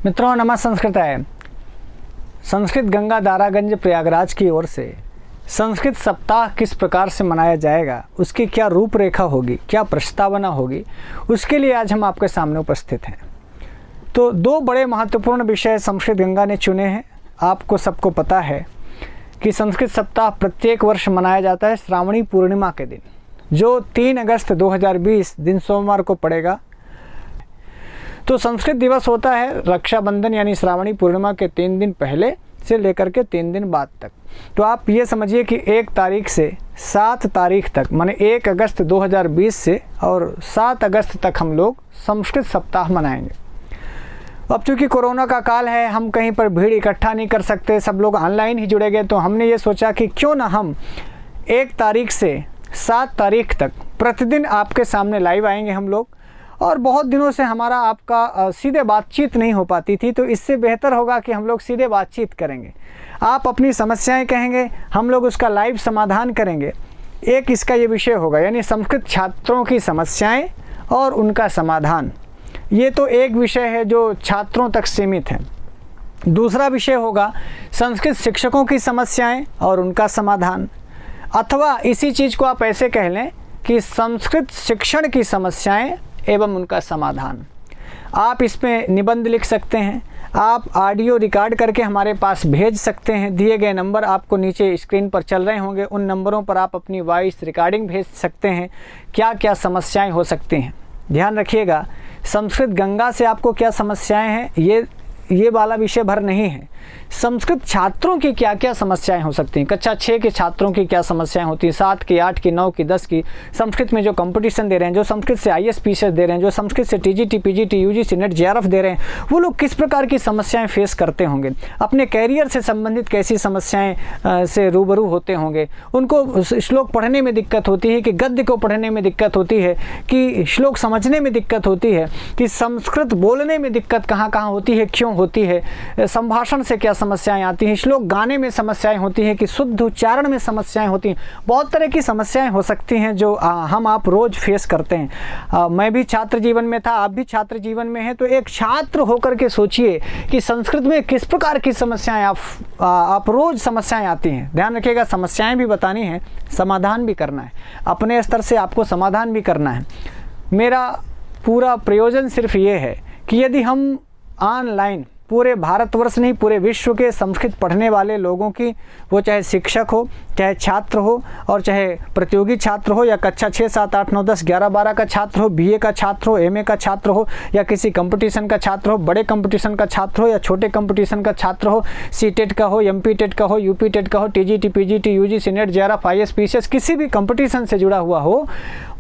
मित्रों नमः संस्कृताय। संस्कृत गंगा दारागंज प्रयागराज की ओर से संस्कृत सप्ताह किस प्रकार से मनाया जाएगा, उसकी क्या रूपरेखा होगी, क्या प्रस्तावना होगी, उसके लिए आज हम आपके सामने उपस्थित हैं। तो दो बड़े महत्वपूर्ण विषय संस्कृत गंगा ने चुने हैं। आपको सबको पता है कि संस्कृत सप्ताह प्रत्येक वर्ष मनाया जाता है श्रावणी पूर्णिमा के दिन, जो 3 अगस्त 2020 दिन सोमवार को पड़ेगा। तो संस्कृत दिवस होता है रक्षाबंधन यानी श्रावणी पूर्णिमा के 3 दिन पहले से लेकर के 3 दिन बाद तक। तो आप ये समझिए कि 1 तारीख से 7 तारीख तक, माने 1 अगस्त 2020 से और 7 अगस्त तक हम लोग संस्कृत सप्ताह मनाएंगे। अब चूँकि कोरोना का काल है, हम कहीं पर भीड़ इकट्ठा नहीं कर सकते, सब लोग ऑनलाइन ही जुड़ेंगे। तो हमने ये सोचा कि क्यों ना हम 1 तारीख से 7 तारीख तक प्रतिदिन आपके सामने लाइव आएंगे हम लोग। और बहुत दिनों से हमारा आपका सीधे बातचीत नहीं हो पाती थी, तो इससे बेहतर होगा कि हम लोग सीधे बातचीत करेंगे। आप अपनी समस्याएं कहेंगे, हम लोग उसका लाइव समाधान करेंगे। एक इसका ये विषय होगा, यानी संस्कृत छात्रों की समस्याएं और उनका समाधान। ये तो एक विषय है जो छात्रों तक सीमित है। दूसरा विषय होगा संस्कृत शिक्षकों की समस्याएं और उनका समाधान, अथवा इसी चीज़ को आप ऐसे कह लें कि संस्कृत शिक्षण की समस्याएं एवं उनका समाधान। आप इसमें निबंध लिख सकते हैं, आप ऑडियो रिकॉर्ड करके हमारे पास भेज सकते हैं। दिए गए नंबर आपको नीचे स्क्रीन पर चल रहे होंगे, उन नंबरों पर आप अपनी वॉइस रिकॉर्डिंग भेज सकते हैं। क्या क्या समस्याएं हो सकती हैं, ध्यान रखिएगा। संस्कृत गंगा से आपको क्या समस्याएं हैं, ये वाला विषय भर नहीं है। संस्कृत छात्रों की क्या क्या समस्याएं हो सकती हैं, कक्षा 6 के छात्रों की क्या समस्याएं होती हैं, 7 की, 8 की, 9 की, 10 की, संस्कृत में जो कंपटीशन दे रहे हैं, जो संस्कृत से ISPCS दे रहे हैं, जो संस्कृत से TGT, PGT, UGC, NET, JRF दे रहे हैं, वो लोग किस प्रकार की समस्याएं फेस करते होंगे, अपने कैरियर से संबंधित कैसी समस्याएं से रूबरू होते होंगे। उनको श्लोक पढ़ने में दिक्कत होती है कि गद्य को पढ़ने में दिक्कत होती है, कि श्लोक समझने में दिक्कत होती है, कि संस्कृत बोलने में दिक्कत कहाँ कहाँ होती है, क्यों होती है, संभाषण से क्या समस्याएं आती हैं, श्लोक गाने में समस्याएं होती हैं, कि शुद्ध उच्चारण में समस्याएं होती हैं। बहुत तरह की समस्याएं हो सकती हैं जो हम आप रोज फेस करते हैं। मैं भी छात्र जीवन में था, आप भी छात्र जीवन में हैं। तो एक छात्र होकर के सोचिए कि संस्कृत में किस प्रकार की समस्याएं आप रोज समस्याएं आती हैं। ध्यान रखिएगा, समस्याएं भी बतानी है, समाधान भी करना है, अपने स्तर से आपको समाधान भी करना है। मेरा पूरा प्रयोजन सिर्फ ये है कि यदि हम ऑनलाइन पूरे भारतवर्ष नहीं, पूरे विश्व के संस्कृत पढ़ने वाले लोगों की, वो चाहे शिक्षक हो, चाहे छात्र हो, और चाहे प्रतियोगी छात्र हो, या कक्षा 6, 7, 8, 9, 10, 11, 12 का छात्र हो, BA का छात्र हो, MA का छात्र हो, या किसी कंपटीशन का छात्र हो, बड़े कंपटीशन का छात्र हो या छोटे कंपटीशन का छात्र हो, CTET का हो, MP TET का हो, UP TET का हो, TGT, PGT, UGC, NET, JRF, ISPCS, किसी भी कंपटीशन से जुड़ा हुआ हो,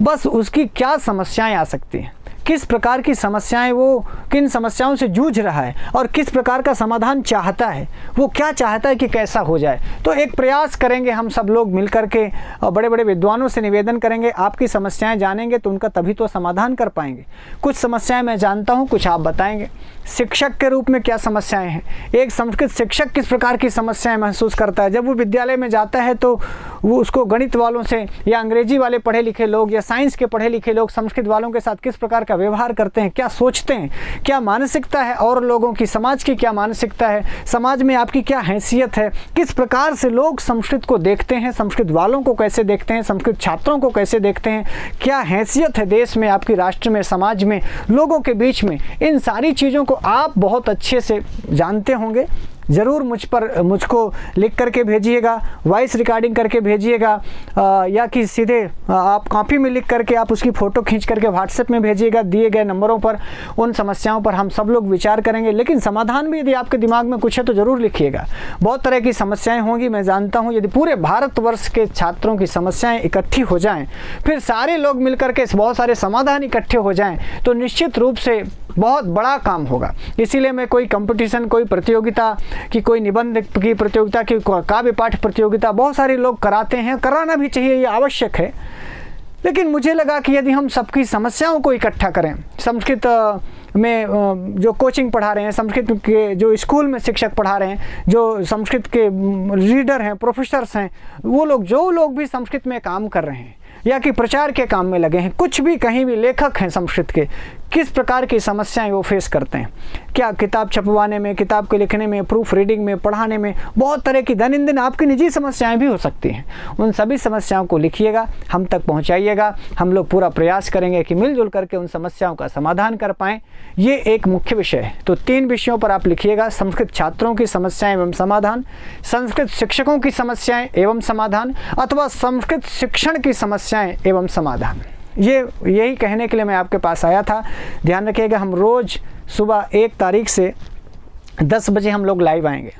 बस उसकी क्या समस्याएं आ सकती हैं, किस प्रकार की समस्याएं, वो किन समस्याओं से जूझ रहा है और किस प्रकार का समाधान चाहता है, वो क्या चाहता है कि कैसा हो जाए। तो एक प्रयास करेंगे हम सब लोग मिलकर के, और बड़े बड़े विद्वानों से निवेदन करेंगे। आपकी समस्याएं जानेंगे तो उनका तभी तो समाधान कर पाएंगे। कुछ समस्याएं मैं जानता हूं, कुछ आप बताएंगे। शिक्षक के रूप में क्या समस्याएं हैं, एक संस्कृत शिक्षक किस प्रकार की समस्याएं महसूस करता है। जब वो विद्यालय में जाता है तो वो उसको गणित वालों से, या अंग्रेजी वाले पढ़े लिखे लोग, या साइंस के पढ़े लिखे लोग संस्कृत वालों के साथ किस प्रकार का व्यवहार करते हैं, क्या सोचते हैं, क्या मानसिकता है और लोगों की, समाज की क्या मानसिकता है, समाज में आपकी क्या हैसियत है, किस प्रकार से लोग संस्कृत को देखते हैं, संस्कृत वालों को कैसे देखते हैं, संस्कृत छात्रों को कैसे देखते हैं, क्या हैसियत है देश में, आपकी राष्ट्र में, समाज में, लोगों के बीच में। इन सारी चीज़ों को आप बहुत अच्छे से जानते होंगे। ज़रूर मुझको लिख करके भेजिएगा, वॉइस रिकॉर्डिंग करके भेजिएगा, या कि सीधे आप कॉपी में लिख करके आप उसकी फ़ोटो खींच करके व्हाट्सएप में भेजिएगा। दिए गए नंबरों पर उन समस्याओं पर हम सब लोग विचार करेंगे। लेकिन समाधान भी यदि आपके दिमाग में कुछ है तो ज़रूर लिखिएगा। बहुत तरह की समस्याएं होंगी, मैं जानता हूं। यदि पूरे भारतवर्ष के छात्रों की समस्याएं इकट्ठी हो जाएं, फिर सारे लोग मिलकर के बहुत सारे समाधान इकट्ठे हो जाएं, तो निश्चित रूप से बहुत बड़ा काम होगा। इसीलिए मैं कोई कंपटीशन, कोई प्रतियोगिता कि कोई निबंध की प्रतियोगिता, की काव्य पाठ प्रतियोगिता बहुत सारे लोग कराते हैं, कराना भी चाहिए, ये आवश्यक है। लेकिन मुझे लगा कि यदि हम सबकी समस्याओं को इकट्ठा करें, संस्कृत में जो कोचिंग पढ़ा रहे हैं, संस्कृत के जो स्कूल में शिक्षक पढ़ा रहे हैं, जो संस्कृत के रीडर हैं, प्रोफेसर्स हैं, वो लोग, जो लोग भी संस्कृत में काम कर रहे हैं या कि प्रचार के काम में लगे हैं, कुछ भी कहीं भी लेखक हैं संस्कृत के, किस प्रकार की समस्याएं वो फेस करते हैं। क्या किताब छपवाने में, किताब के लिखने में, प्रूफ रीडिंग में, पढ़ाने में, बहुत तरह की दैनंदिन आपकी निजी समस्याएं भी हो सकती हैं। उन सभी समस्याओं को लिखिएगा, हम तक पहुंचाइएगा। हम लोग पूरा प्रयास करेंगे कि मिलजुल करके उन समस्याओं का समाधान कर पाएँ। ये एक मुख्य विषय है। तो 3 विषयों पर आप लिखिएगा: संस्कृत छात्रों की समस्याएं एवं समाधान, संस्कृत शिक्षकों की समस्याएं एवं समाधान, अथवा संस्कृत शिक्षण की समस्याएं एवं समाधान। यही कहने के लिए मैं आपके पास आया था। ध्यान रखिएगा, हम रोज़ सुबह 1 तारीख से 10 बजे हम लोग लाइव आएंगे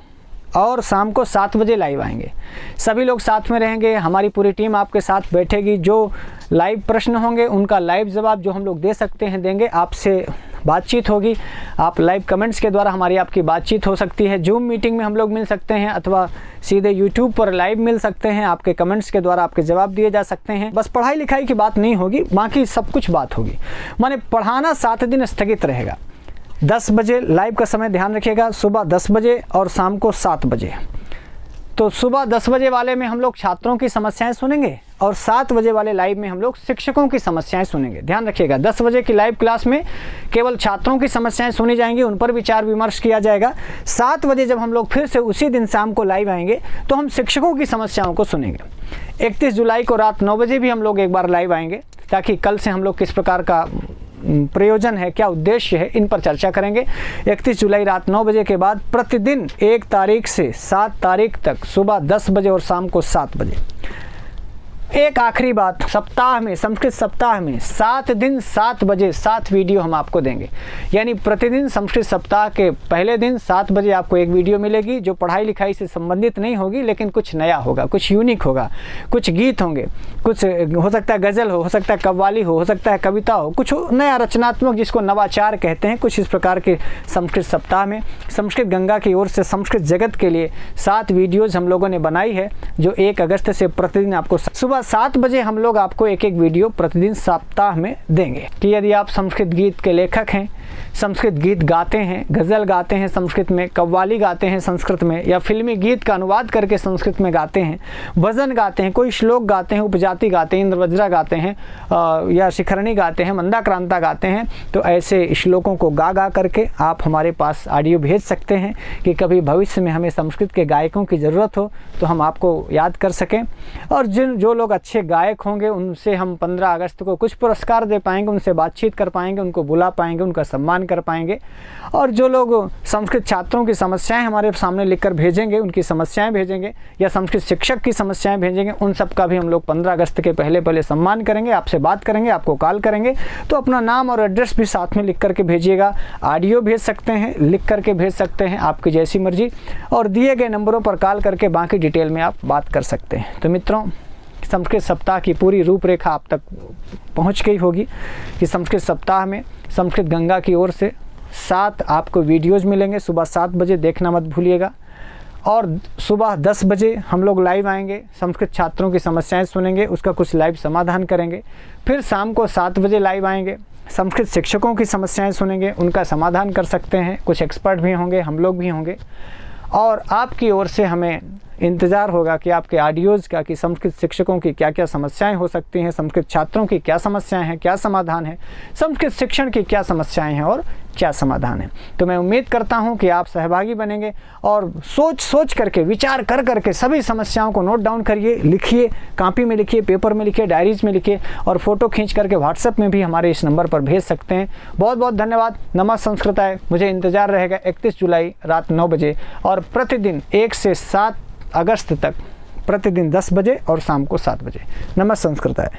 और शाम को 7 बजे लाइव आएंगे। सभी लोग साथ में रहेंगे, हमारी पूरी टीम आपके साथ बैठेगी। जो लाइव प्रश्न होंगे उनका लाइव जवाब जो हम लोग दे सकते हैं देंगे। आपसे बातचीत होगी, आप लाइव कमेंट्स के द्वारा हमारी आपकी बातचीत हो सकती है। जूम मीटिंग में हम लोग मिल सकते हैं अथवा सीधे यूट्यूब पर लाइव मिल सकते हैं। आपके कमेंट्स के द्वारा आपके जवाब दिए जा सकते हैं। बस पढ़ाई लिखाई की बात नहीं होगी, बाकी सब कुछ बात होगी। माने पढ़ाना 7 दिन स्थगित रहेगा। 10 बजे लाइव का समय ध्यान रखिएगा, सुबह 10 बजे और शाम को 7 बजे। तो सुबह 10 बजे वाले में हम लोग छात्रों की समस्याएं सुनेंगे और 7 बजे वाले लाइव में हम लोग शिक्षकों की समस्याएं सुनेंगे। ध्यान रखिएगा, 10 बजे की लाइव क्लास में केवल छात्रों की समस्याएं सुनी जाएंगी, उन पर विचार विमर्श किया जाएगा। 7 बजे जब हम लोग फिर से उसी दिन शाम को लाइव आएंगे तो हम शिक्षकों की समस्याओं को सुनेंगे। 31 जुलाई को रात 9 बजे भी हम लोग एक बार लाइव आएंगे, ताकि कल से हम लोग किस प्रकार का प्रयोजन है, क्या उद्देश्य है, इन पर चर्चा करेंगे। 31 जुलाई रात 9 बजे के बाद प्रतिदिन 1 तारीख से 7 तारीख तक सुबह 10 बजे और शाम को 7 बजे। एक आखिरी बात, सप्ताह में, संस्कृत सप्ताह में 7 दिन 7 बजे 7 वीडियो हम आपको देंगे। यानी प्रतिदिन संस्कृत सप्ताह के पहले दिन 7 बजे आपको एक वीडियो मिलेगी जो पढ़ाई लिखाई से संबंधित नहीं होगी, लेकिन कुछ नया होगा, कुछ यूनिक होगा, कुछ गीत होंगे, कुछ हो सकता है गज़ल हो सकता है कव्वाली हो सकता है कविता हो, कुछ नया रचनात्मक जिसको नवाचार कहते हैं। कुछ इस प्रकार के संस्कृत सप्ताह में संस्कृत गंगा की ओर से संस्कृत जगत के लिए 7 वीडियोज़ हम लोगों ने बनाई है, जो 1 अगस्त से प्रतिदिन आपको सुबह 7 बजे हम लोग आपको एक वीडियो प्रतिदिन सप्ताह में देंगे। कि यदि आप संस्कृत गीत के लेखक हैं, संस्कृत गीत गाते हैं, गज़ल गाते हैं संस्कृत में, कव्वाली गाते हैं संस्कृत में, या फिल्मी गीत का अनुवाद करके संस्कृत में गाते हैं, भजन गाते हैं, कोई श्लोक गाते हैं, उपजाति गाते हैं, इंद्रवज्रा गाते हैं, या शिखरणी गाते हैं, मंदाक्रांता गाते हैं, तो ऐसे श्लोकों को गा करके आप हमारे पास ऑडियो भेज सकते हैं कि कभी भविष्य में हमें संस्कृत के गायकों की ज़रूरत हो तो हम आपको याद कर सकें। और जो लोग अच्छे गायक होंगे उनसे हम 15 अगस्त को कुछ पुरस्कार दे पाएंगे, उनसे बातचीत कर पाएंगे, उनको बुला पाएंगे, उनका सम्मान कर पाएंगे। और जो लोग संस्कृत छात्रों की समस्याएं हमारे सामने लिखकर भेजेंगे, उनकी समस्याएं भेजेंगे, या संस्कृत शिक्षक की समस्याएं भेजेंगे, उन सब का भी हम लोग 15 अगस्त के पहले सम्मान करेंगे, आपसे बात करेंगे, आपको कॉल करेंगे। तो अपना नाम और एड्रेस भी साथ में लिख करके भेजिएगा। ऑडियो भेज सकते हैं, लिख करके भेज सकते हैं, आपकी जैसी मर्जी, और दिए गए नंबरों पर कॉल करके बाकी डिटेल में आप बात कर सकते हैं। तो मित्रों, संस्कृत सप्ताह की पूरी रूपरेखा आप तक पहुंच गई होगी कि संस्कृत सप्ताह में संस्कृत गंगा की ओर से 7 आपको वीडियोज़ मिलेंगे। सुबह 7 बजे देखना मत भूलिएगा। और सुबह 10 बजे हम लोग लाइव आएंगे, संस्कृत छात्रों की समस्याएं सुनेंगे, उसका कुछ लाइव समाधान करेंगे। फिर शाम को 7 बजे लाइव आएंगे, संस्कृत शिक्षकों की समस्याएं सुनेंगे, उनका समाधान कर सकते हैं। कुछ एक्सपर्ट भी होंगे, हम लोग भी होंगे, और आपकी ओर से हमें इंतज़ार होगा कि आपके ऑडियोज़ का, कि संस्कृत शिक्षकों की क्या क्या समस्याएं हो सकती हैं, संस्कृत छात्रों की क्या समस्याएं हैं, क्या समाधान है, संस्कृत शिक्षण की क्या समस्याएं हैं और क्या समाधान है। तो मैं उम्मीद करता हूं कि आप सहभागी बनेंगे और सोच करके, विचार कर करके सभी समस्याओं को नोट डाउन करिए, लिखिए, कॉपी में लिखिए, पेपर में लिखिए, डायरीज में लिखिए, और फोटो खींच करके व्हाट्सएप में भी हमारे इस नंबर पर भेज सकते हैं। बहुत बहुत धन्यवाद। नमः संस्कृताय। मुझे इंतज़ार रहेगा 31 जुलाई रात 9 बजे और प्रतिदिन 1 से 7 अगस्त तक प्रतिदिन 10 बजे और शाम को 7 बजे। नमः संस्कृताय।